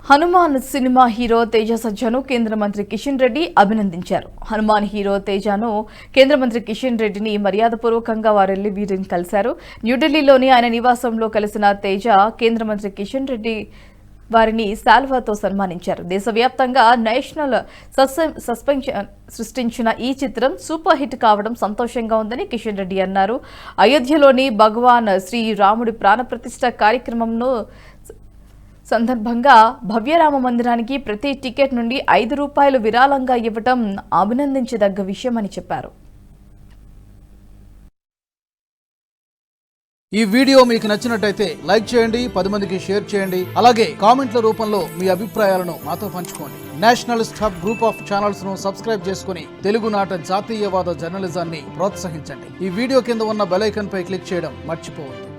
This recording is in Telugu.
హనుమాన్ సినిమా హీరో తేజ సజ్జను కేంద్ర మంత్రి కిషన్ రెడ్డి అభినందించారు. హనుమాన్ హీరో తేజను కేంద్ర మంత్రి కిషన్ రెడ్డిని మర్యాదపూర్వకంగా వారెళ్లి వీరిని కలిశారు. న్యూఢిల్లీలోని ఆయన నివాసంలో కలిసిన తేజ కేంద్ర మంత్రి కిషన్ రెడ్డి వారిని శాల్వాతో సన్మానించారు. దేశవ్యాప్తంగా నేషనల్ సస్పెన్షన్ సృష్టించిన ఈ చిత్రం సూపర్ హిట్ కావడం సంతోషంగా ఉందని కిషన్ రెడ్డి అన్నారు. అయోధ్యలోని భగవాన్ శ్రీరాముడి ప్రాణప్రతిష్ఠ కార్యక్రమంను సందర్భంగా భవ్యరామ మందిరానికి ప్రతి టికెట్ నుండి ₹5 విరాళంగా ఇవ్వడం అభినందించదగ్గ విషయమని చెప్పారు. ఈ వీడియో మీకు నచ్చినట్టయితే లైక్ చేయండి, 10 మందికి షేర్ చేయండి. అలాగే కామెంట్ల రూపంలో మీ అభిప్రాయాలను మాతో పంచుకోండి. Nationalist hub group of channels ను సబ్స్క్రైబ్ చేసుకుని తెలుగునాట జాతీయవాద జర్నలిజాన్ని ప్రోత్సహించండి. ఈ వీడియో కింద ఉన్న బెల్ ఐకాన్ పై క్లిక్ చేయడం మర్చిపోవద్దు.